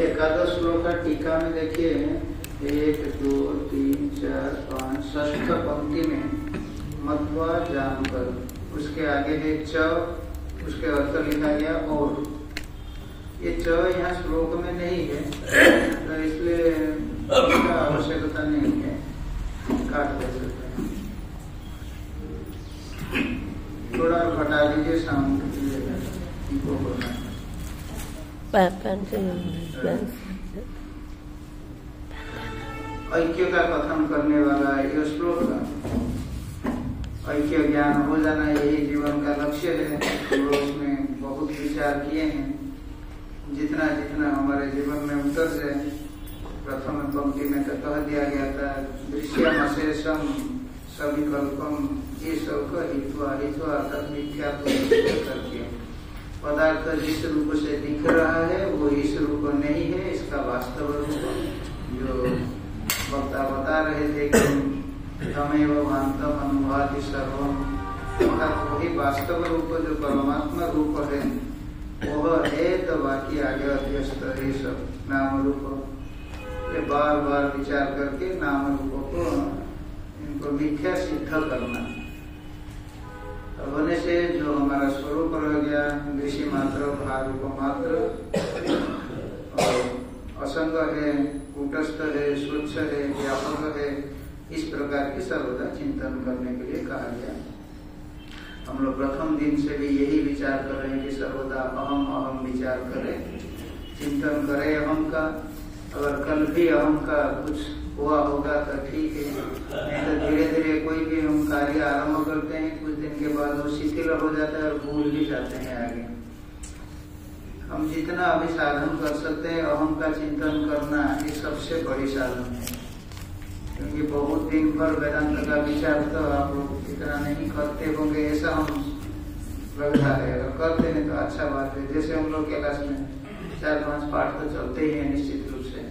एकादश श्लोक का टीका में देखिए 1 2 3 4 5 षष्ठ पंक्ति में मध्वा जानकर, उसके आगे है च, उसके अर्थ लिखा गया और। ये च यहाँ श्लोक में नहीं है तो इसलिए इसका आवश्यकता नहीं है, काट दे सकते हैं। थोड़ा घटा दीजिए साउंड इनको बोलना। ऐक्य का कथन करने वाला ये श्लोक का ऐक्य ज्ञान हो जाना यही जीवन का लक्ष्य है। हम लोग उसमें बहुत विचार किए हैं, जितना जितना हमारे जीवन में उतर जाए। प्रथम पंक्ति में तो कह दिया गया था दृश्यम अशेषम सविकल्पम ये सब हित्वा तद मिथ्यात्व करके पदार्थ जिस रूप से दिख रहा है वो इस रूप नहीं है, इसका वास्तव रूप जो वक्ता बता रहे थे कि तमेव भान्तम अनुभाति सर्वम, अर्थात वही वास्तव रूप जो परमात्मा रूप है वह है, तो बाकी आगे अध्यस्त है सब नाम रूप। ये बार बार विचार करके नाम रूपों को इनको मिथ्या सिद्ध करना होने से जो हमारा स्वरूप रह गया दृश्य मात्र भाव रूप मात्र और असंग है, कूटस्थ है, स्वच्छ है, व्यापक है, इस प्रकार की सर्वदा चिंतन करने के लिए कहा गया। हम लोग प्रथम दिन से भी यही विचार कर रहे हैं कि सर्वदा अहम अहम विचार करें, चिंतन करें अहम का। अगर कल भी अहम का कुछ हुआ होगा तो ठीक है, नहीं तो धीरे धीरे कोई भी हम कार्य आरंभ करते हैं, कुछ दिन के बाद वो शिथिल हो जाता है और भूल भी जाते हैं आगे। हम जितना अभी साधन कर सकते हैं अहम का चिंतन करना ये सबसे बड़ी साधन है, क्योंकि बहुत दिन भर वेदांत का विचार तो आप लोग इतना नहीं करते होंगे ऐसा हम लगता है। अगर करते नहीं तो अच्छा बात है। जैसे हम लोग क्लास में 4-5 पाठ तो चलते ही है निश्चित रूप से,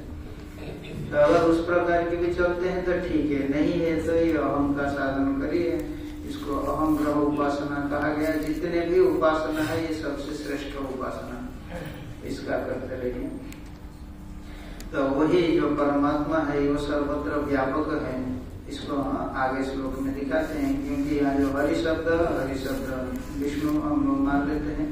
तो अगर उस प्रकार के भी चलते हैं तो ठीक है, नहीं है तो ये अहम का साधन करिए। इसको अहम ग्रह उपासना कहा गया। जितने भी उपासना है ये सबसे श्रेष्ठ उपासना, इसका करते रहिए। तो वही जो परमात्मा है वो सर्वत्र व्यापक है, इसको आगे श्लोक में दिखाते हैं। क्योंकि यहाँ जो हरि शब्द विष्णु हम लोग मान लेते हैं,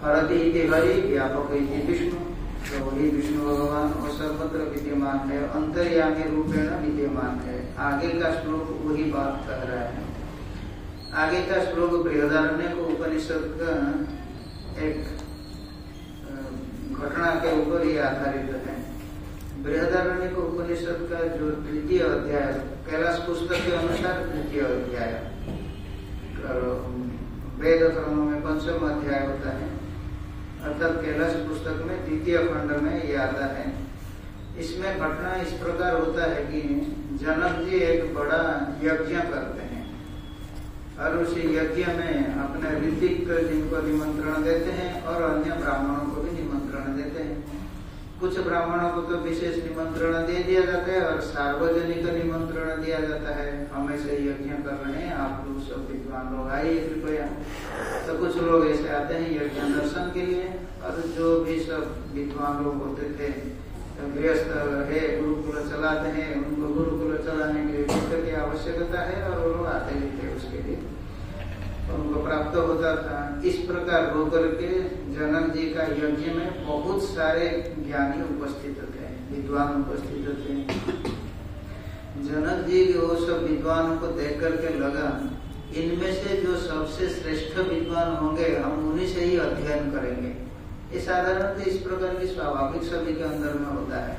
हरति इति हरि, व्यापक इति विष्णु, तो वही विष्णु भगवान और सर्वत्र विद्यमान है, अंतर्यामी रूपेण विद्यमान है। आगे का श्लोक वही बात कह रहा है। आगे का श्लोक बृहदारण्यक उपनिषद का एक घटना के ऊपर ही आधारित है। बृहदारण्यक उपनिषद का जो 3य अध्याय, कैलाश पुस्तक के अनुसार 3य अध्याय, वेद क्रम में 5म अध्याय होता है, अर्थात कैलाश पुस्तक में 2य खंड में ये आता है। इसमें घटना इस प्रकार होता है कि जनक जी एक बड़ा यज्ञ करते हैं और उसी यज्ञ में अपने ऋतिक जिनको निमंत्रण देते हैं और अन्य ब्राह्मणों को भी निमंत्रण देते हैं। कुछ ब्राह्मणों को तो विशेष निमंत्रण दे दिया जाता है और सार्वजनिक निमंत्रण दिया जाता है, हम ऐसे यज्ञ कर रहे हैं, आप लोग सब विद्वान लोग आइए कृपया। तो कुछ लोग ऐसे आते हैं यज्ञ दर्शन के लिए, और जो भी सब विद्वान लोग होते थे गृहस्थ है, गुरुकुल चलाते हैं, उनको गुरुकुल चलाने के लिए वित्त की आवश्यकता है और वो लोग आते ही थे उसके लिए, उनको प्राप्त होता था। इस प्रकार होकर के जनक जी का यज्ञ में बहुत सारे ज्ञानी उपस्थित थे, विद्वान उपस्थित थे। जनक जी वो सब विद्वानों को देख करके लगा इनमें से जो सबसे श्रेष्ठ विद्वान होंगे हम उन्हीं से ही अध्ययन करेंगे। ये साधारणतः इस प्रकार की स्वाभाविक सभी के अंदर में होता है।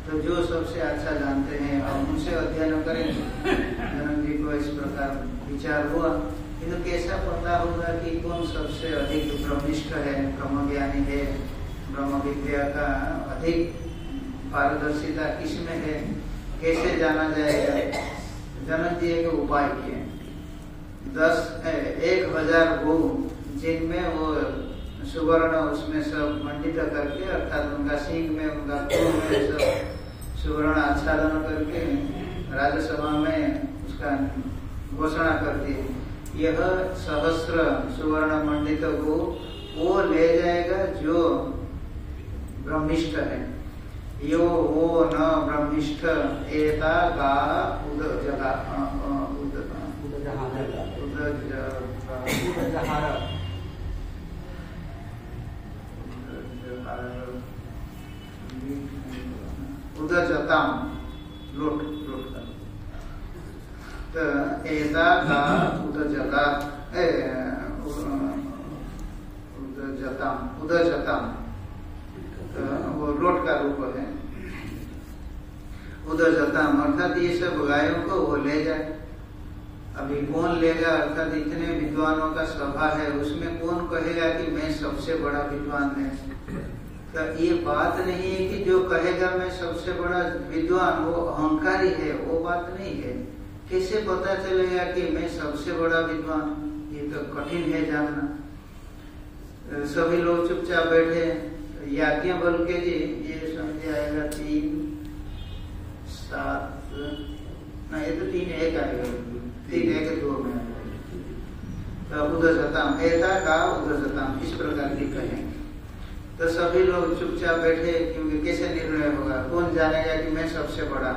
तो जो सबसे अच्छा जानते हैं हम उनसे अध्ययन करेंगे। जनक जी को इस प्रकार विचार हुआ, किंतु कैसा पता होगा कि कौन सबसे अधिक ब्रह्मिष्ठ है, ब्रह्मज्ञानी है, ब्रह्म विद्या का अधिक पारदर्शिता किसमें है, कैसे जाना जाएगा। जनक जी एक उपाय किए, 1000 गो जिनमें वो सुवर्ण उसमें सब मंडित करके, अर्थात उनका सींग में, उनका खून में सब सुवर्ण आच्छादन करके राज्यसभा में उसका घोषणा करती है। यह सहस्र सुवर्ण मंडित को वो ले जाएगा जो ब्रह्मिष्ठ है। यो वो न ब्रह्मिष्ठ एता गा उदजताम लोट तो एता का उदजताम तो वो लोट का रूप है। उदजताम अर्थात ये सब गायों को वो ले जाए। अभी कौन लेगा, अर्थात इतने विद्वानों का सभा है, उसमें कौन कहेगा कि मैं सबसे बड़ा विद्वान है। तो ये बात नहीं है कि जो कहेगा मैं सबसे बड़ा विद्वान वो अहंकारी है, वो बात नहीं है। कैसे पता चलेगा कि मैं सबसे बड़ा विद्वान, ये तो कठिन है जानना। सभी लोग चुपचाप बैठे, याज्ञवल्क्य जी ये समझ आएगा 3 7 ना, ये तो 3 1 आएगा, 3 1 2 में उदजताम एता का उदजताम इस प्रकार की कहें तो सभी लोग चुपचाप बैठे, क्योंकि कैसे निर्णय होगा, कौन जानेगा कि मैं सबसे बड़ा।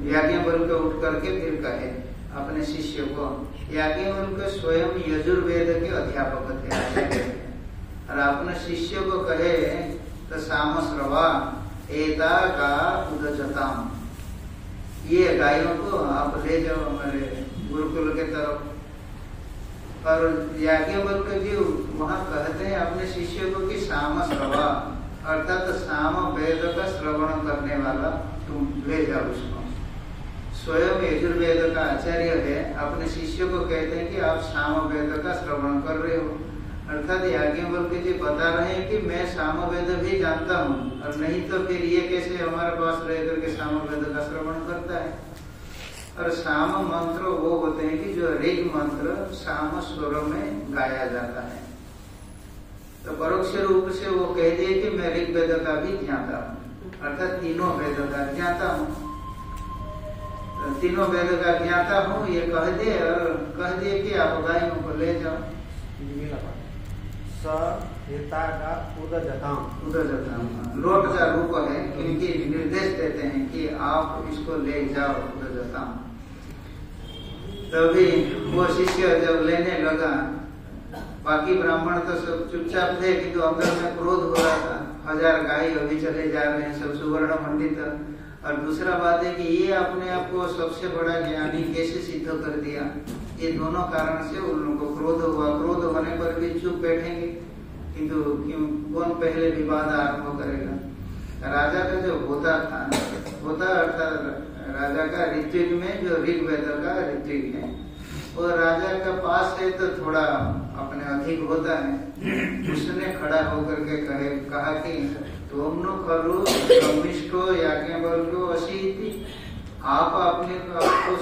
याज्ञवल्क्य उठ करके फिर कहे अपने शिष्य को, याज्ञवल्क्य स्वयं यजुर्वेद के अध्यापक थे और अपने शिष्य को कहे तो सामश्रवा एता का उदजताम, ये गायों को आप ले जाओ हमारे गुरुकुल के तरफ। और याज्ञवल्क्य जी वहाँ कहते हैं अपने शिष्य को कि साम श्रवा अर्थात साम वेद का श्रवण करने वाला तुम ले जाओ उसको। स्वयं यजुर्वेद का आचार्य है, अपने शिष्य को कहते हैं कि आप साम वेद का श्रवण कर रहे हो। अर्थात याज्ञवल्क्य जी बता रहे हैं कि मैं साम वेद भी जानता हूँ, और नहीं तो फिर ये कैसे हमारे पास रह करके साम वेद का श्रवण करता है। और साम मंत्र वो होते हैं कि जो ऋग मंत्र साम स्वर में गाया जाता है। तो परोक्ष रूप से वो कह दिए कि मैं ऋग वेद का भी ज्ञाता हूँ, अर्थात तीनों वेद का ज्ञाता हूँ। तो तीनों वेद का ज्ञाता हूँ ये कह दिए, और कह दिए कि आप गायों को ले जाओ। उदजताम लोट का रूप है, क्योंकि निर्देश देते हैं कि आप इसको ले जाओ उदजताम। तभी वो शिष्य जब लेने लगा, बाकी ब्राह्मण तो सब चुपचाप थे, किंतु अंदर में क्रोध हो रहा था, 1000 गाय अभी चले जा रहे हैं, सब सुवर्ण मंडित। और दूसरा बात है कि ये अपने आप को सबसे बड़ा ज्ञानी कैसे सिद्ध कर दिया। ये दोनों कारण से उन लोगों को क्रोध हुआ। क्रोध होने पर भी चुप बैठेंगे, किंतु कौन पहले विवाद आरंभ करेगा। राजा का जो होता था, होता अर्थात राजा का ऋत्विक में जो ऋग्वेद का ऋत्विक है, वो राजा का पास है तो थोड़ा अपने अधिक होता है। उसने खड़ा होकर के कहा कि तुम नो खरु ब्रह्मिष्ठो याज्ञवल्क्यो असीति, आप अपने आपको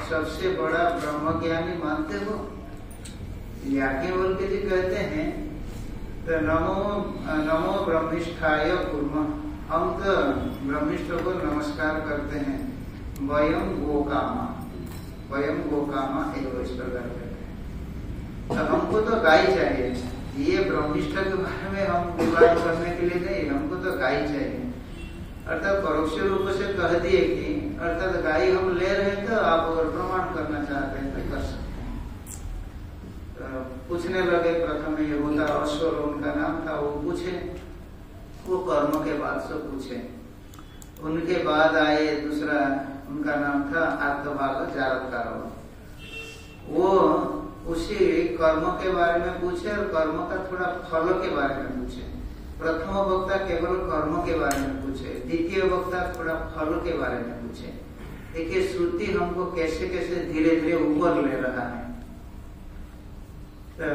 सबसे बड़ा ब्रह्मज्ञानी मानते हो। याज्ञवल्क्य जी कहते हैं तो नमो ब्रह्मिष्ठाय कुर्मः, हम तो ब्रह्मिष्ठ को नमस्कार करते हैं। वयम गोकामा एवं इस प्रकार कहते हैं। तो हमको तो गाय चाहिए, ये ब्रह्मिष्ठ के बारे में हम विवाद करने के लिए नहीं, हमको तो गाय चाहिए। अर्थात परोक्ष रूप से कह दिए कि अर्थात गाय हम ले रहे हैं, तो आप अगर प्रमाण करना चाहते हैं तो कर सकते हैं। तो पूछने लगे, प्रथम ये होता अश्वर उनका नाम था, वो पूछे, वो कर्म के बाद से पूछे। उनके बाद आए दूसरा, उनका नाम था आत्मभाग जारत्कार। वो उसी कर्म के बारे में पूछे और कर्म का थोड़ा फल के बारे में पूछे। प्रथम वक्ता केवल कर्म के बारे में पूछे, द्वितीय वक्ता थोड़ा फल के बारे में पूछे। देखिए श्रुति हमको कैसे कैसे धीरे धीरे ऊपर ले रहा है। तो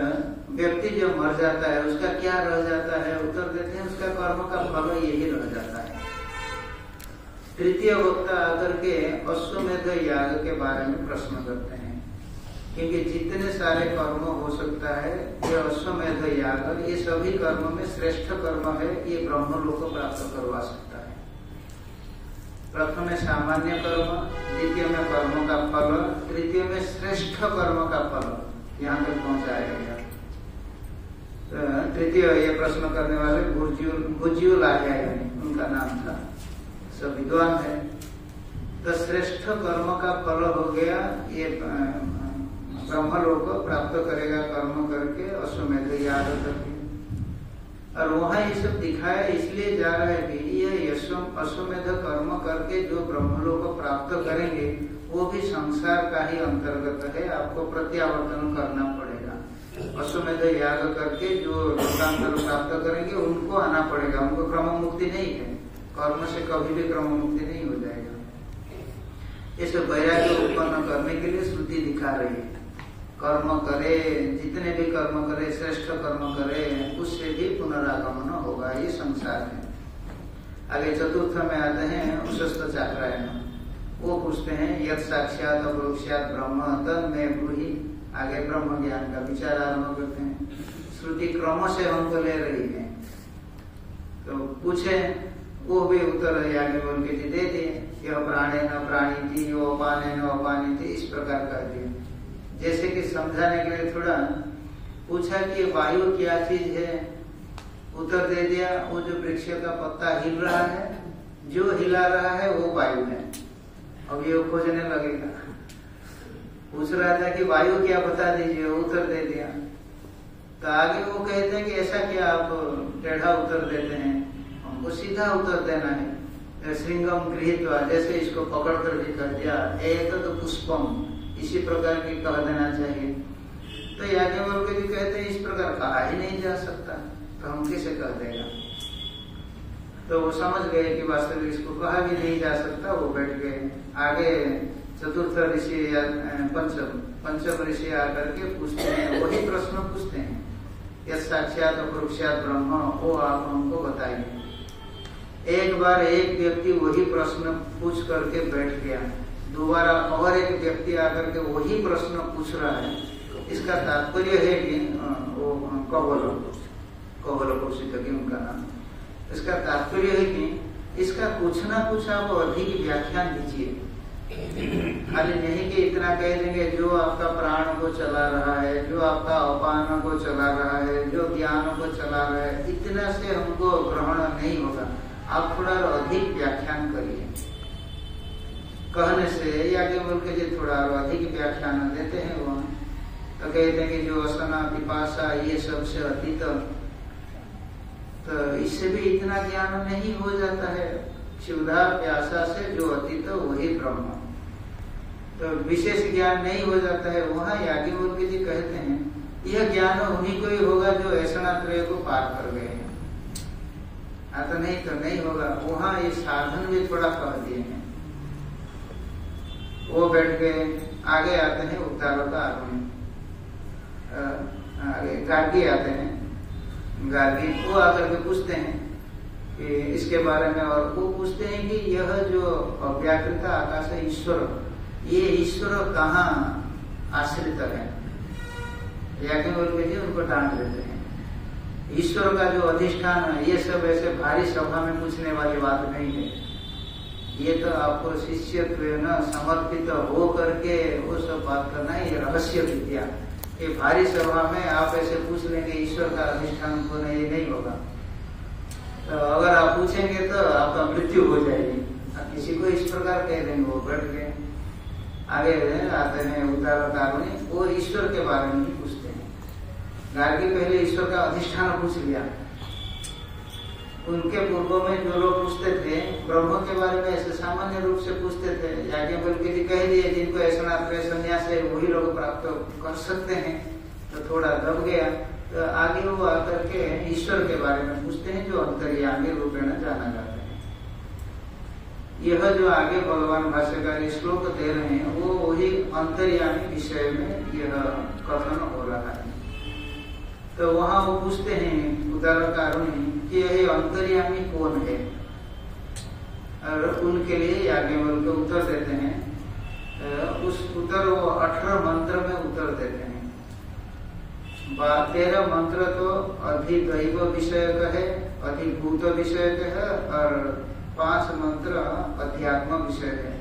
व्यक्ति जो मर जाता है उसका क्या रह जाता है, उत्तर देते हैं उसका कर्म का फल यही रह जाता है। तृतीय वक्ता आकर के अश्वमेध याग के बारे में प्रश्न करते हैं, क्योंकि जितने सारे कर्म हो सकता है ये अश्वमेध याग, ये सभी कर्म में श्रेष्ठ कर्म है, ये ब्रह्म लोक को प्राप्त करवा सकता है। प्रथम में सामान्य कर्म, द्वितीय में कर्म का फल, तृतीय में श्रेष्ठ कर्म का फल यहाँ तक पहुंचाया गया। तृतीय ये प्रश्न करने वाले भुज्युल आचार्य उनका नाम था, सब विद्वान है। तो श्रेष्ठ कर्म का फल हो गया ये ब्रह्मलोक प्राप्त करेगा कर्म करके, अश्वमेध याग करके। और वहां ये सब दिखाया इसलिए जा रहा है कि ये अश्वमेध कर्म करके जो ब्रह्मलोक प्राप्त करेंगे वो भी संसार का ही अंतर्गत है, आपको प्रत्यावर्तन करना पड़ेगा। अश्वमेध याग करके जो लोकांतर प्राप्त करेंगे उनको आना पड़ेगा, उनको क्रम मुक्ति नहीं है, कर्म से कभी भी क्रम मुक्ति नहीं हो जाएगा। इस वैराग्य उत्पन्न करने के लिए श्रुति दिखा रही है, कर्म करे, जितने भी कर्म करे, श्रेष्ठ कर्म करे, उससे भी पुनरागमन होगा, ये संसार है। आगे चतुर्थ में आते हैं उशस्त चाक्रायण, वो पूछते हैं यद साक्षात अपरोक्षात ब्रह्म तन्मे ब्रूहि। आगे ब्रह्म ज्ञान का विचार आरम्भ करते हैं। श्रुति क्रम से हमको ले रही है, तो पूछे, वो भी उत्तर याज्ञवल्क्य के जी दे दिए, यह प्राणे न प्राणी थी, यो अपाने न अपानी थी, इस प्रकार कर दिए। जैसे कि समझाने के लिए थोड़ा पूछा कि वायु क्या चीज है, उत्तर दे दिया, वो जो वृक्ष का पत्ता हिल रहा है, जो हिला रहा है वो वायु है। अब ये खोजने लगेगा, पूछ रहा था कि वायु क्या बता दीजिए, उत्तर दे दिया। तो आगे वो कहते हैं कि ऐसा क्या आप टेढ़ा उत्तर देते हैं, हमको सीधा उत्तर देना है। श्रृंगम गृहीत्वा, जैसे इसको पकड़ कर भी कर दिया, एतत् पुष्पम, इसी प्रकार की कह देना चाहिए। तो याज्ञवल्क्य जी कहते हैं इस प्रकार कहा ही नहीं जा सकता, तो हम कैसे कह देगा। तो वो समझ गए कि वास्तविक इसको कहा भी नहीं जा सकता, वो बैठ गए। आगे चतुर्थ ऋषि या पंचम ऋषि आकर के पूछते हैं, वही प्रश्न पूछते हैं, यद साक्षात अपरोक्षात ब्रह्म, वो आप हमको बताइए। एक बार एक व्यक्ति वही प्रश्न पूछ करके बैठ गया, दोबारा और एक व्यक्ति आकर के वही प्रश्न पूछ रहा है। इसका तात्पर्य है कि वो कौवल कौशिक उनका नाम, इसका तात्पर्य है कि इसका कुछ ना कुछ आप अधिक व्याख्यान दीजिए। खाली नहीं कि इतना कह देंगे जो आपका प्राण को चला रहा है, जो आपका अपान को चला रहा है, जो ज्ञान को चला रहा है, इतना से हमको ग्रहण नहीं होगा, आप थोड़ा अधिक व्याख्यान करिए। कहने से याज्ञवल्क्य जी थोड़ा अधिक व्याख्यान देते हैं वहाँ, तो कहते हैं कि जो असना पिपासा ये सबसे अतीत, तो इससे भी इतना ज्ञान नहीं हो जाता है। क्षुधा प्यासा से जो अतीत वही ब्रह्म, तो विशेष ज्ञान नहीं हो जाता है। वहाँ याज्ञवल्क्य जी कहते हैं यह ज्ञान उन्हीं को ही होगा जो ऐसणात्रय को पार कर गए हैं, तो नहीं तो नहीं होगा। वहाँ ये साधन भी थोड़ा कह दिए हैं। वो बैठ गए। आगे आते हैं उत्तरावतार, आगे गार्गी आते हैं। गार्गी वो आकर के पूछते हैं कि इसके बारे में, और वो पूछते हैं कि यह जो अव्याकृत आकाश है ईश्वर, ये ईश्वर कहाँ आश्रित है। याज्ञवल्क्य जी उनको डांट देते हैं, ईश्वर का जो अधिष्ठान है ये सब ऐसे भारी सभा में पूछने वाली बात नहीं है। ये तो आपको शिष्यत्व न समर्पित हो करके वो सब बात करना है, ये रहस्य विद्या। ये भारी सभा में आप ऐसे पूछ लेंगे ईश्वर का अधिष्ठान कौन है, ये नहीं होगा। तो अगर आप पूछेंगे तो आपका मृत्यु हो जाएगी। आप किसी को इस प्रकार कह देंगे, वो बैठ गए। आगे आते हैं उत्तरावतार में, वो ईश्वर के बारे में ही पूछते हैं। गार्गी पहले ईश्वर का अधिष्ठान पूछ लिया। उनके पूर्व में जो लोग पूछते थे ब्रह्म के बारे में ऐसे सामान्य रूप से पूछते थे। याज्ञवल्क्य जी कह दिए जिनको ऐसणात्रय संन्यास है वही लोग प्राप्त कर सकते हैं, तो थोड़ा दब गया। तो आगे वो आकर के ईश्वर के बारे में पूछते हैं जो अंतर्यामी रूपेण जाना जाता है। यह जो आगे भगवान भाष्यकार श्लोक दे रहे हैं वो वही अंतर्यामी विषय में यह कथन हो रहा है। तो वहां वो पूछते हैं उदारकारों कि यह अंतर्यामी कौन है, और उनके लिए याज्ञवल्क्य उत्तर देते हैं। उस उत्तर वो 18 मंत्र में उत्तर देते हैं। 13 मंत्र तो अधिदैव विषयक है, अधिभूत विषयक है, और 5 मंत्र अध्यात्म विषय है।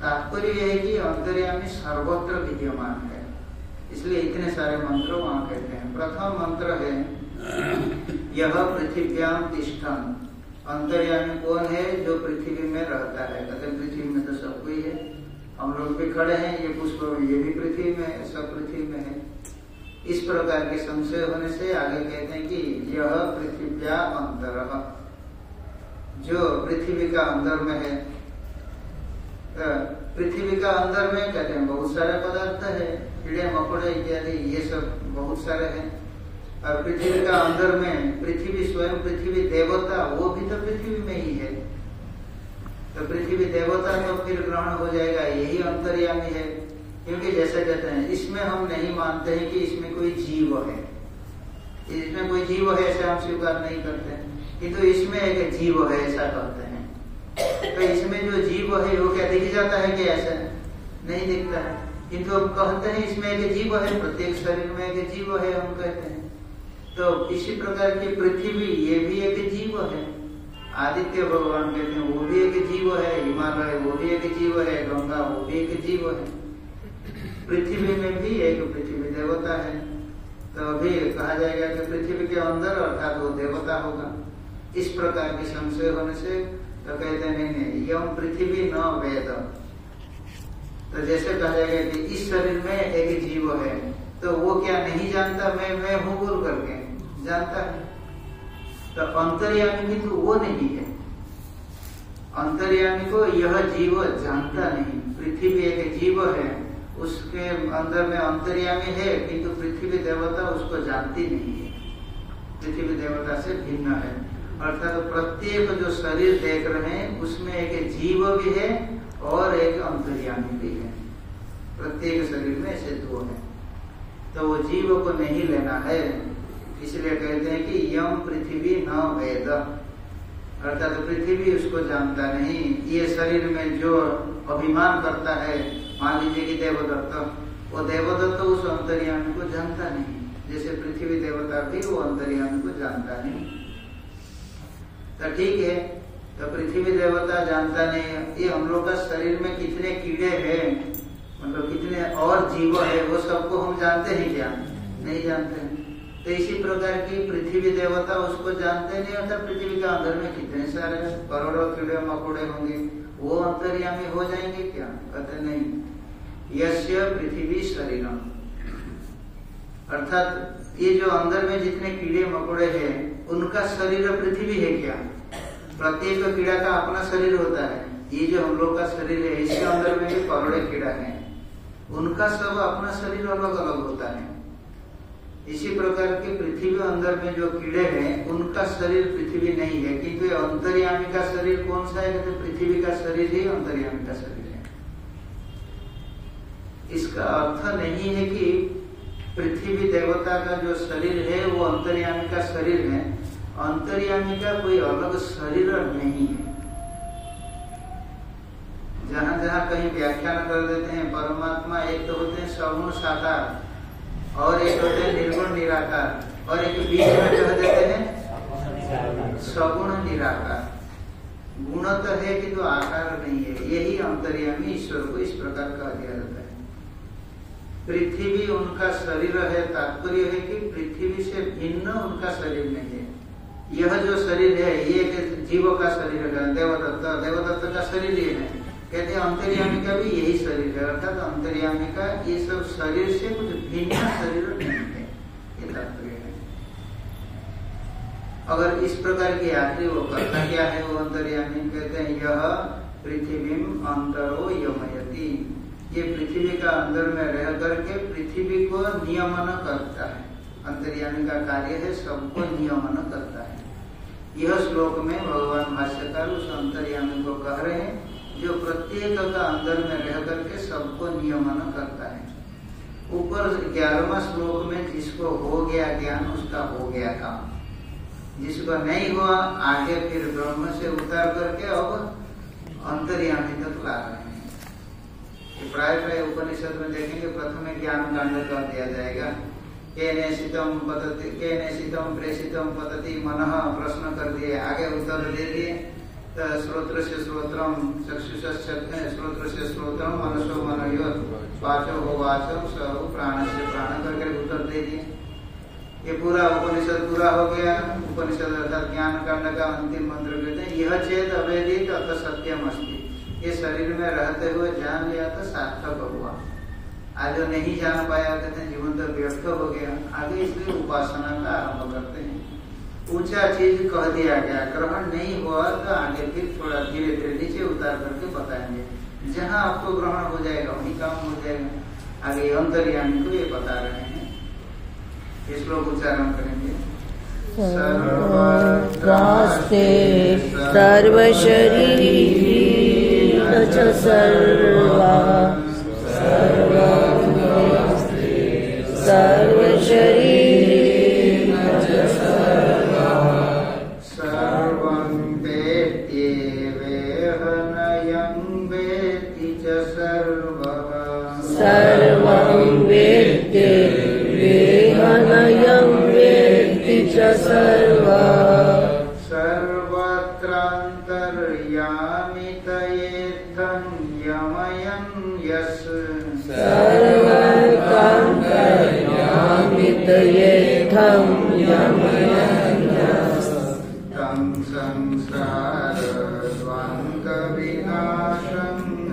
तात्पर्य यह है कि अंतर्यामी सर्वत्र विद्यमान है, इसलिए इतने सारे मंत्र वहां कहते हैं। प्रथम मंत्र है यह पृथिव्याम तिष्ठन्। अंतर्यामी कौन है? जो पृथ्वी में रहता है। कहते पृथ्वी में तो सब कोई है, हम लोग भी खड़े हैं, ये पुष्प ये भी पृथ्वी में है, सब पृथ्वी में है। इस प्रकार के संशय होने से आगे कहते हैं कि यह पृथिव्या अंतरः, जो पृथ्वी का अंदर में है। पृथ्वी का अंदर में कहते हैं बहुत सारे पदार्थ है, कीड़े मकोड़े इत्यादि, ये सब बहुत सारे हैं। और पृथ्वी का अंदर में पृथ्वी स्वयं, पृथ्वी देवता, वो भी तो पृथ्वी में ही है। तो पृथ्वी देवता तो फिर ग्रहण हो जाएगा, यही अंतर्यामी है। क्योंकि जैसे कहते हैं इसमें हम नहीं मानते हैं कि इसमें कोई जीव है, इसमें कोई जीव है ऐसे हम स्वीकार नहीं करते, किंतु इसमें एक जीव है ऐसा कहते हैं। तो इसमें जो जीव है वो क्या दिख जाता है कि ऐसा नहीं दिखता है, किंतु हम कहते हैं इसमें एक जीव है, प्रत्येक शरीर में एक जीव है हम कहते हैं। तो इसी प्रकार की पृथ्वी ये भी एक जीव है, आदित्य भगवान कहते हैं वो भी एक जीव है, हिमालय वो भी एक जीव है, गंगा वो भी एक जीव है। पृथ्वी में भी एक पृथ्वी देवता है। तो अभी कहा जाएगा कि पृथ्वी के अंदर अर्थात वो देवता होगा। इस प्रकार के संशय होने से तो कहते नहीं यम पृथ्वी न वेद। तो जैसे कहा जाएगा कि इस शरीर में एक जीव है, तो वो क्या नहीं जानता मैं हूं बोल करके जानता है। तो अंतर्यामी तो वो नहीं है, अंतर्यामी को यह जीव जानता नहीं। पृथ्वी एक जीव है, उसके अंदर में अंतर्यामी है, किंतु पृथ्वी देवता उसको जानती नहीं है, पृथ्वी देवता से भिन्न है। अर्थात तो प्रत्येक जो शरीर देख रहे हैं उसमें एक जीव भी है और एक अंतर्यामी भी है। प्रत्येक शरीर में ऐसे 2 है, तो वो जीव को नहीं लेना है। इसलिए कहते हैं कि यम पृथ्वी न वेद, अर्थात पृथ्वी उसको जानता नहीं। ये शरीर में जो अभिमान करता है, मान लीजिए कि देवदत्त, वो देवदत्त उस अंतर्यामी को जानता नहीं, जैसे पृथ्वी देवता भी वो अंतर्यामी को जानता नहीं। तो ठीक है, तो पृथ्वी देवता जानता नहीं, ये हम लोग का शरीर में कितने कीड़े हैं, मतलब कितने और जीव है, वो सबको हम जानते हैं क्या? नहीं जानते हैं। तो इसी प्रकार की पृथ्वी देवता उसको जानते नहीं, अर्थात पृथ्वी के अंदर में कितने सारे करोड़ों कीड़े मकोड़े होंगे, वो अंतर्यामी हो जाएंगे क्या? कहते नहीं। यस्य पृथ्वी शरीरम, अर्थात ये जो अंदर में जितने कीड़े मकोड़े हैं उनका शरीर पृथ्वी है क्या? प्रत्येक कीड़ा का अपना शरीर होता है। ये जो हम लोग का शरीर है इसके अंदर में भी करोड़े कीड़ा है, उनका सब अपना शरीर अलग अलग होता है। इसी प्रकार के पृथ्वी अंदर में जो कीड़े हैं उनका शरीर पृथ्वी नहीं है, किंतु अंतर्यामी का शरीर कौन सा है? तो पृथ्वी का शरीर ही अंतर्यामी का शरीर है। इसका अर्थ नहीं है कि पृथ्वी देवता का जो शरीर है वो अंतर्यामी का शरीर है। अंतर्यामी का कोई अलग शरीर नहीं है। जहां जहां कहीं व्याख्यान कर देते हैं परमात्मा एक तो होते हैं सगुण साकार और एक होते हैं निर्गुण निराकार, और एक बीच में कह देते हैं सगुण निराकार। गुण तो है कि तो आकार नहीं है। यही अंतर्यामी ईश्वर को इस प्रकार कहा दिया जाता है। पृथ्वी उनका शरीर है, तात्पर्य है कि पृथ्वी से भिन्न उनका शरीर नहीं है। यह जो शरीर है ये जीव का शरीर है, देवदत्त का शरीर ये है। कहते हैं अंतर्यामी का भी यही शरीर है, अर्थात अंतर्यामी का ये सब शरीर से कुछ भिन्न शरीर नहीं है, ये तात्पर्य है। अगर इस प्रकार की यात्री वो करता क्या है वो अंतर्यामी? कहते हैं यह पृथ्वी अंतरो यमयति, ये पृथ्वी का अंदर में रह करके पृथ्वी को नियमन करता है। अंतर्यामी का कार्य है सबको नियमन करता है। यह श्लोक में भगवान भाष्यकार उस अंतर्यामी को कह रहे हैं जो प्रत्येक का अंदर में रह करके सबको नियमन करता है। ऊपर 11वां श्लोक में जिसको हो गया ज्ञान उसका हो गया काम, जिसको नहीं हुआ आगे फिर ब्रह्म से उतार करके अब अंतर्यामी तक ला रहे हैं। प्राय उपनिषद में देखेंगे प्रथम ज्ञान कांड कर दिया जाएगा। केने शीतम प्रेषितम पतति मनः प्रश्न कर दिए, आगे उत्तर दे दिए, श्रोत्र से श्रोत्रम, चक्षुषे श्रोत्र से श्रोत्रम, मनसो मनोयो, वाचो हो वाचो, सहो प्राण से प्राण करके उत्तर दे दिए। ये पूरा उपनिषद पूरा हो गया। उपनिषद अर्थात ज्ञान कांड का अंतिम मंत्र कहते हैं यह चेत अवेदित अत सत्यम अस्ति। ये शरीर में रहते हुए जान लिया तो सार्थक हुआ, आज जो नहीं जान पाया कहते हैं जीवन तो व्यर्थ हो गया। आगे इसलिए उपासना का आरंभ करते हैं। ऊंचा चीज कह दिया गया, ग्रहण नहीं हुआ तो आगे फिर थोड़ा धीरे धीरे नीचे उतार करके बताएंगे। जहाँ आपको ग्रहण हो जाएगा वही काम हो जाएगा। आगे अंतर्यामी को ये बता रहे हैं। इस श्लोक उच्चारण करेंगे। सर्वत्रास्ते सर्वशरीरी न च सर्वा सर्वशरीरी न च सर्वा सर्वं वेत्त्येवेह नयं वेत्ति च सर्वः सर्वं वेत्त्येवेह नयं वेत्ति च सर्वः सर्वत्रान्तर्यामि तयेत्थं यमयं यस् सर्वत्रान्तर्यामि तयेत्थं यमयं यस् तं संसारद्वान्तविनाशं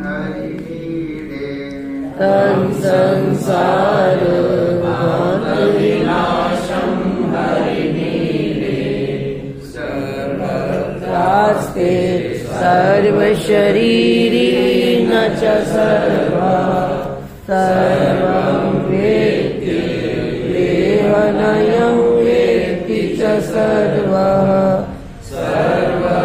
हरिमीडे तं संसारद्वान्तविनाशं हरिमीडे सर्वत्रास्ते सर्वशरीरी न च सर्वा सर्वं वेत्त्येवेह नयं वेत्ति च सर्वः सर्वत्रान्तर्यामि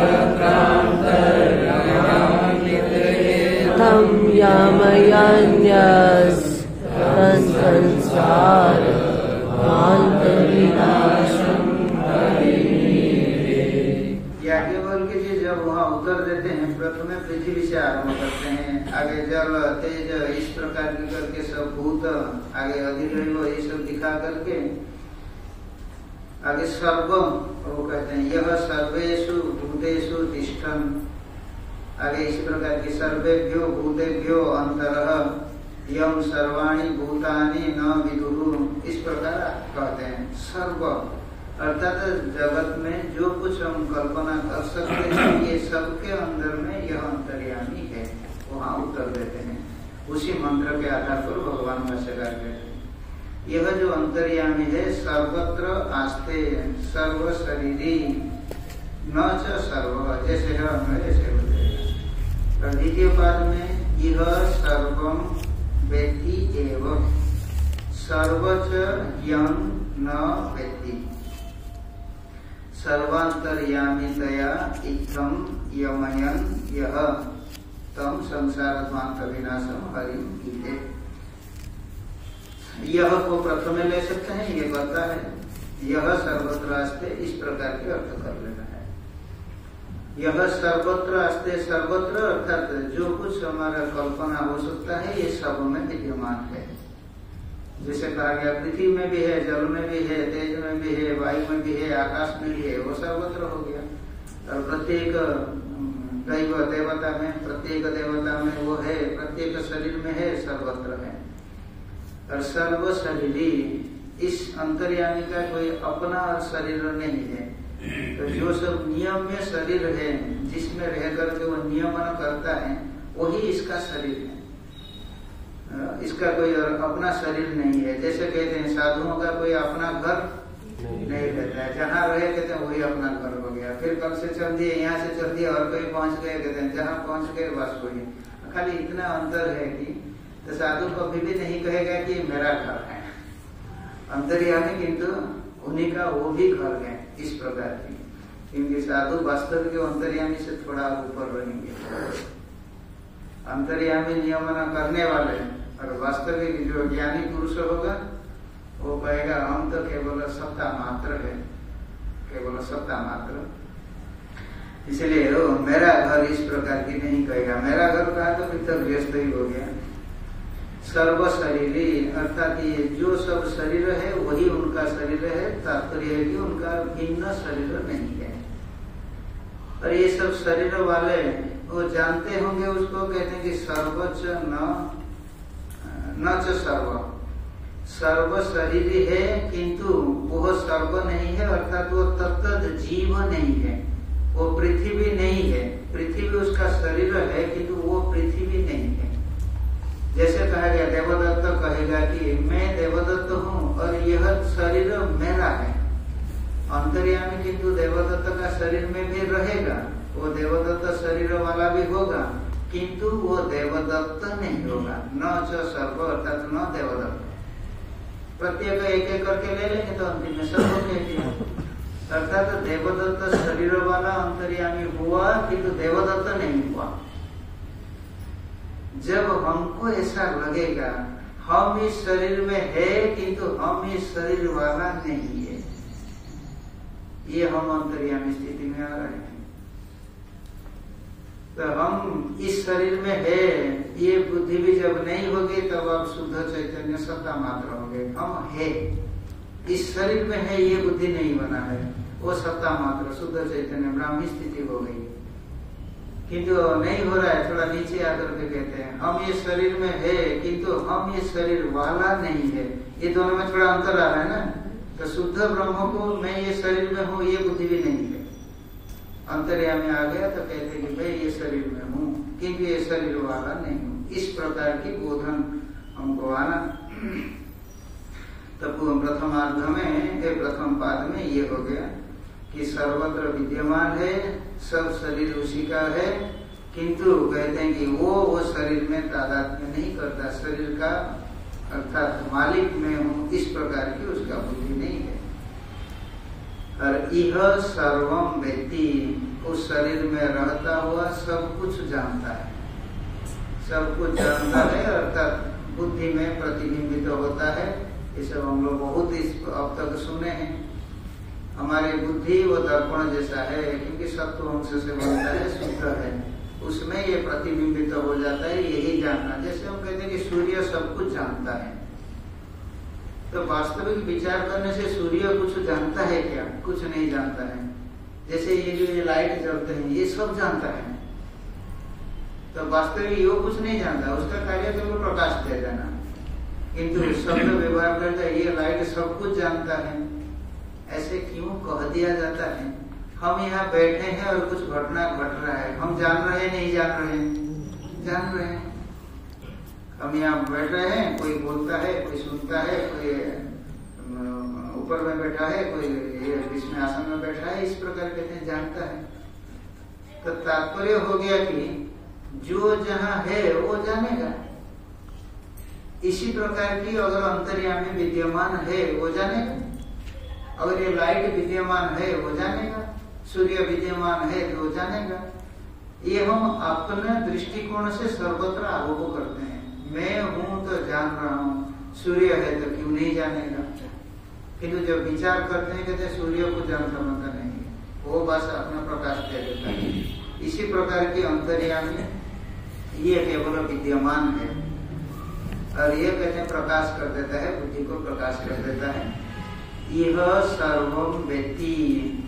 तयेत्थं यमयं यस् तं संसारद्वान्तविनाशं हरिमीडे। याज्ञवल्क्य जी जब वहाँ उत्तर देते हैं, प्रथम पृथ्वी से आरंभ करते हैं, आगे जल तेज इस प्रकार की करके सब भूत, आगे अधिदैव ये सब दिखा करके आगे सर्व वो कहते हैं यह सर्वेषु भूतेषु तिष्ठन्। आगे इस प्रकार की सर्वेभ्यो भूतेभ्यो अंतरः यम सर्वाणि भूतानि न विदुः, इस प्रकार कहते हैं। सर्व अर्थात जगत में जो कुछ हम कल्पना कर सकते हैं ये सबके अंदर में यह अंतर्यामी है, वहाँ उत्तर देते हैं। उसी मंत्र के आधार पर भगवान भाष्यकार कहते हैं यह जो अंतर्यामी है सर्वत्र आस्ते सर्व शरीरी न च सर्व, जैसे है ऐसे हो जाएगा। द्वितीय पाद में यह सर्वम वेत्ति एव सर्वच यं न वेत्ति सर्वांतर्यामितया इत्थं यमयं यः तम संसारध्वांत विनाशम हरिम ईते। यह को प्रथम ले सकते हैं, ये बता है यह सर्वत्र आस्ते, इस प्रकार के अर्थ कर लेना है। यह सर्वत्र आस्ते, सर्वत्र अर्थात जो कुछ हमारा कल्पना हो सकता है ये सब में विद्यमान है। जैसे कहा गया पृथ्वी में भी है, जल में भी है, तेज में भी है, वायु में भी है, आकाश में भी है, वो सर्वत्र हो गया। और प्रत्येक दैव देवता में, प्रत्येक देवता में वो है, प्रत्येक शरीर में है, सर्वत्र है। और सर्व शरीरी, इस अंतर्यामी का कोई अपना शरीर नहीं है। तो जो सब नियम्य शरीर है, जिसमें रह करके वो नियमन करता है, वही इसका शरीर है। इसका कोई अपना शरीर नहीं है। जैसे कहते हैं साधुओं का कोई अपना घर नहीं रहता है, जहाँ रहे कहते हैं वही अपना घर हो गया। फिर कल से चल दिए, यहाँ से चल दिए और कोई पहुंच गए, कहते हैं जहाँ पहुंच गए बस वही। खाली इतना अंतर है कि तो साधु कभी भी नहीं कहेगा कि मेरा घर है अंतर्यामी, किंतु उन्हीं का वो भी घर है, इस प्रकार की। क्योंकि साधु वास्तविक अंतर्यामी से थोड़ा ऊपर रहेंगे। अंतर्यामी नियमन करने वाले और वास्तविक जो ज्ञानी पुरुष होगा वो कहेगा हम तो केवल सत्ता मात्र है, केवल सत्ता मात्र। इसलिए वो मेरा घर इस प्रकार की नहीं कहेगा। मेरा घर कहा तो फिर तक व्यस्त ही हो गया। सर्व शरीरी अर्थात ये जो सब शरीर है वही उनका शरीर है। तात्पर्य है कि उनका भिन्न शरीर नहीं है। और ये सब शरीर वाले वो जानते होंगे उसको, कहते हैं कि सर्वोच्च न च सर्व शरीर है, किंतु वो सर्व नहीं है, अर्थात वो तत्त जीव नहीं है, वो पृथ्वी नहीं है। पृथ्वी उसका शरीर है किंतु वो पृथ्वी नहीं है। जैसे कहा गया, देवदत्त कहेगा कि मैं देवदत्त हूँ और यह शरीर मेरा है। अंतर्यामी किंतु देवदत्त का शरीर में भी रहेगा, वो देवदत्त शरीर वाला भी होगा, किंतु वो देवदत्त नहीं होगा। न च सर्व अर्थात न देवदत्त। प्रत्येक एक एक करके ले लेंगे तो अंतिम में सर्व कह दिया। अर्थात देवदत्त शरीर वाला अंतर्यामी हुआ किंतु देवदत्त नहीं हुआ। जब हमको ऐसा लगेगा हम इस शरीर में है किंतु हम इस शरीर वाला नहीं है, ये हम अंतर्यामी स्थिति में आ रहे हैं। तो हम इस शरीर में है, ये बुद्धि भी जब नहीं होगी तब आप शुद्ध चैतन्य सत्ता मात्र होंगे। हम है, इस शरीर में है, ये बुद्धि नहीं बना है, वो सत्ता मात्र शुद्ध चैतन्य ब्राह्मी स्थिति हो गई। किंतु नहीं हो रहा है, थोड़ा नीचे आकर के कहते हैं हम ये शरीर में है किंतु हम ये शरीर वाला नहीं है। ये दोनों में थोड़ा अंतर आ रहा है ना। तो शुद्ध ब्रह्म को मैं ये शरीर में हूँ ये बुद्धि भी नहीं है। अंतर्यामी आ गया तो कहते कि मैं ये शरीर में हूँ किंतु ये शरीर वाला नहीं हूँ। इस प्रकार की बोधन हमको आना। तो प्रथमार्ध में, प्रथम पाद में ये हो गया कि सर्वत्र विद्यमान है, सब शरीर उसी का है, किंतु कहते हैं कि वो शरीर में तादात्म्य नहीं करता। शरीर का अर्थात मालिक में हूँ इस प्रकार की उसका बुद्धि नहीं है। और यह सर्वम व्यक्ति उस शरीर में रहता हुआ सब कुछ जानता है, सब कुछ जानता है अर्थात बुद्धि में प्रतिबिंबित होता है। ये सब हम लोग बहुत अब तक सुने हैं। हमारी बुद्धि वो दर्पण जैसा है, क्योंकि सत्व अंश से बनता है, शुद्ध है, उसमें ये प्रतिबिंबित हो जाता है। यही जानना, जैसे हम कहते हैं कि सूर्य सब कुछ जानता है, तो वास्तविक विचार करने से सूर्य कुछ जानता है क्या? कुछ नहीं जानता है। जैसे ये जो ये लाइट जलते हैं ये सब जानता है, तो वास्तविक ये कुछ नहीं जानता, उसका कार्य तो प्रकाश दे देना। किंतु शब्द व्यवहार करता है ये लाइट सब कुछ जानता है। ऐसे क्यों कह दिया जाता है? हम यहाँ बैठे हैं और कुछ घटना घट रहा है, हम जान रहे हैं नहीं जान रहे हैं? जान रहे हैं। हम यहाँ बैठ रहे हैं, कोई बोलता है, कोई सुनता है, कोई ऊपर में बैठा है, कोई बीच में आसन में बैठा है, इस प्रकार कहते हैं जानता है। तो तात्पर्य हो गया कि जो जहाँ है वो जानेगा। इसी प्रकार की अगर अंतर्यामी विद्यमान है वो जानेगा, अगर ये लाइट विद्यमान है वो जानेगा, सूर्य विद्यमान है तो वो जानेगा। ये हम अपने दृष्टिकोण से सर्वत्र आरोप करते हैं। मैं हूं तो जान रहा हूँ, सूर्य है तो क्यों नहीं जानेगा? किंतु जब विचार करते हैं कहते हैं सूर्य को जान समझता नहीं है, वो बस अपना प्रकाश दे देता है। इसी प्रकार की अंतर्यामी ये केवल विद्यमान है और ये कहते हैं प्रकाश कर देता है, बुद्धि को प्रकाश कर देता है। यह सर्वम व्यक्ति,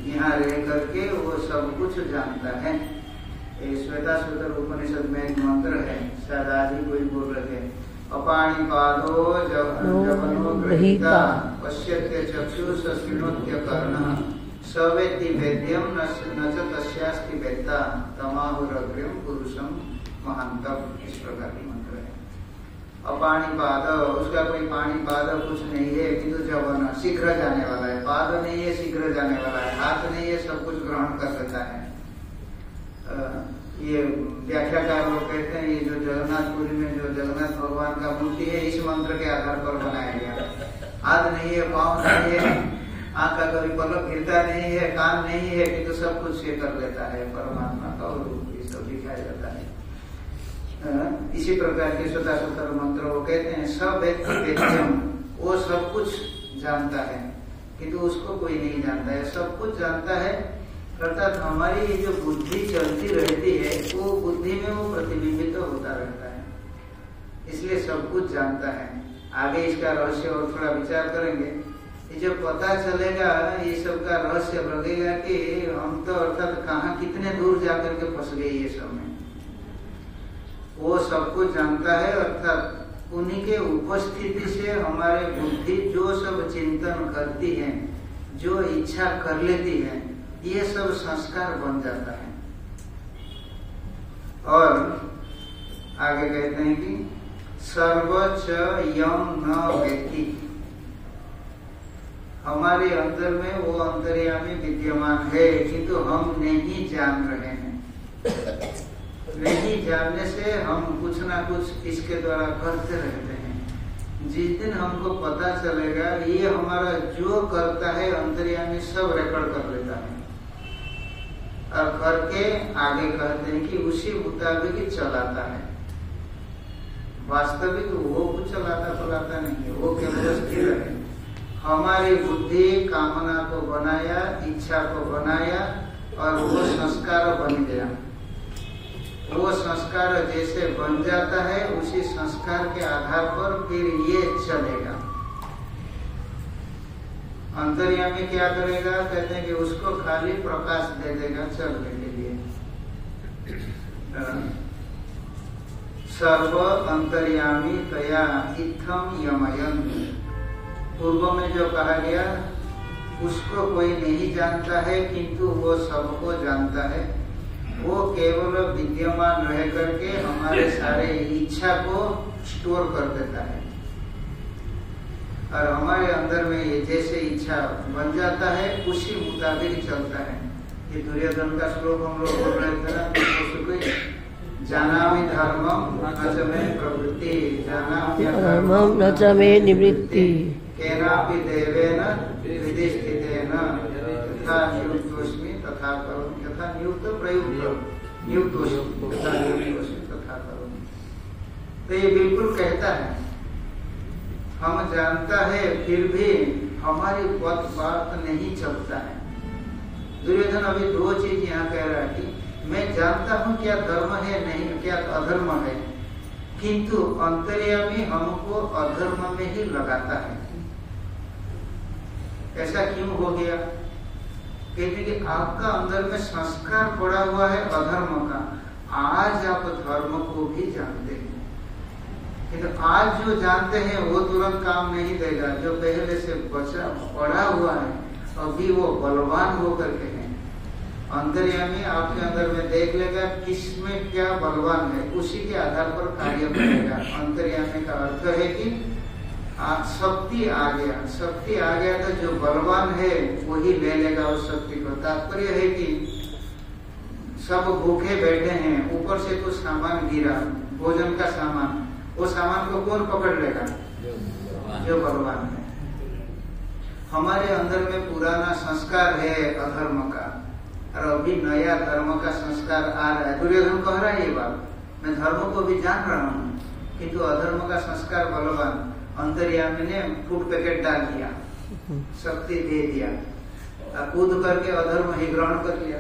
यहाँ रह करके वो सब कुछ जानता है। श्वेता सूत्र उपनिषद में एक मंत्र है, शायद आज ही कोई बोल रहे थे, अपाणि पादो जवनो गृहीता पश्यत्य चक्षुष शृणोत्य कर्णः स वेत्ति वेद्यम न च तस्यास्ति वेत्ता तमाहुरग्र्यं पुरुषं महान्तम्। इस प्रकार की मंत्र है। अपाणि पाद, उसका कोई पानी पाद कुछ नहीं है, किंतु जवन शीघ्र जाने वाला है। पाद नहीं है, शीघ्र जाने वाला है। हाथ नहीं है, सब कुछ ग्रहण कर लेता है। ये व्याख्याकार लोग कहते हैं ये जो जगन्नाथपुरी में जो जगन्नाथ भगवान का मूर्ति है इस मंत्र के आधार पर बनाया गया। हाथ नहीं है, पाँव नहीं है, आंख का कभी पलक गिरता नहीं है, कान नहीं है, किंतु सब कुछ ये कर लेता है परमात्मा का, और ये सब दिखाया जाता है। इसी प्रकार के स्वतः सूत्र मंत्र वो कहते हैं सब वेद्यम, वो सब कुछ जानता है किंतु उसको कोई नहीं जानता है। सब कुछ जानता है अर्थात हमारी जो बुद्धि चलती रहती है वो बुद्धि में वो प्रतिबिंबित होता रहता है, इसलिए सब कुछ जानता है। आगे इसका रहस्य और थोड़ा विचार करेंगे। ये जब पता चलेगा, ये सब का रहस्य लगेगा कि हम तो अर्थात कहाँ कितने दूर जाकर के फंस गए ये सब में। वो सब कुछ जानता है, अर्थात उन्हीं के उपस्थिति से हमारे बुद्धि जो सब चिंतन करती है, जो इच्छा कर लेती है, ये सब संस्कार बन जाता है। और आगे कहते हैं कि सर्वच यम न वेत्ति, हमारे अंदर में वो अंतर्यामी विद्यमान है, किंतु हम नहीं जान रहे हैं। नहीं जानने से हम कुछ ना कुछ इसके द्वारा करते रहते हैं। जिस दिन हमको पता चलेगा ये हमारा जो करता है अंतर्यामी सब रिकॉर्ड कर लेता है, और करके आगे कहते हैं कि उसी मुताबिक चलाता है। वास्तविक वो कुछ चलाता नहीं है, वो केवल स्थिर है। हमारी बुद्धि कामना को बनाया, इच्छा को बनाया, और वो संस्कार बन गया। वो संस्कार जैसे बन जाता है, उसी संस्कार के आधार पर फिर ये चलेगा। अंतर्यामी क्या करेगा? कहते हैं कि उसको खाली प्रकाश दे देगा चलने के लिए। सर्व अंतर्यामी तया इत्थम यमयन, पूर्व में जो कहा गया उसको कोई नहीं जानता है, किंतु वो सबको जानता है। वो केवल विद्यमान रह करके हमारे सारे इच्छा को स्टोर कर देता है, और हमारे अंदर में ये जैसे इच्छा बन जाता है उसी मुताबिक चलता है। ये दुर्योधन का श्लोक हम लोग बोल रहे थे ना, जानामि धर्मम न च मे प्रवृत्ति, जानामि धर्मम न च मे निवृत्ति, केनापि देवेन हृदि स्थितेन यथा नियुक्तोऽस्मि तथा करोमि, यथा नियुक्त प्रयुक्त नियुक्तोऽस्मि तथा नियुक्तोऽस्मि तथा करोमि। तो ये बिल्कुल कहता है, हम जानता है फिर भी हमारी बात नहीं चलता है। दुर्योधन अभी दो चीज यहाँ कह रहा है कि मैं जानता हूँ क्या धर्म है, नहीं क्या अधर्म है, किंतु अंतर्यामी हमको अधर्म में ही लगाता है। ऐसा क्यों हो गया? कहते कि आपका अंदर में संस्कार पड़ा हुआ है अधर्म का, आज आप धर्म को भी जानते हैं, किंतु आज जो जानते हैं वो तुरंत काम नहीं देगा। जो पहले से बचा पड़ा हुआ है अभी वो बलवान होकर के है। अंतर्यामी आपके अंदर में देख लेगा किसमें क्या बलवान है, उसी के आधार पर कार्य करेगा। अंतर्यामी का अर्थ है कि शक्ति आ गया, शक्ति आ गया तो जो बलवान है वही ले लेगा उस शक्ति को। तात्पर्य है कि सब भूखे बैठे हैं, ऊपर से कुछ सामान गिरा, भोजन का सामान, वो सामान को कौन पकड़ लेगा? जो बलवान है। हमारे अंदर में पुराना संस्कार है अधर्म का, और अभी नया धर्म का संस्कार आ रहा है। दुर्योधन कह रहा है ये बात, मैं धर्म को भी जान रहा हूँ, किंतु अधर्म का संस्कार बलवान। अंतर्यामी ने फूड पैकेट डाल दिया, शक्ति दे दिया, कूद करके अधर्म ही ग्रहण कर लिया।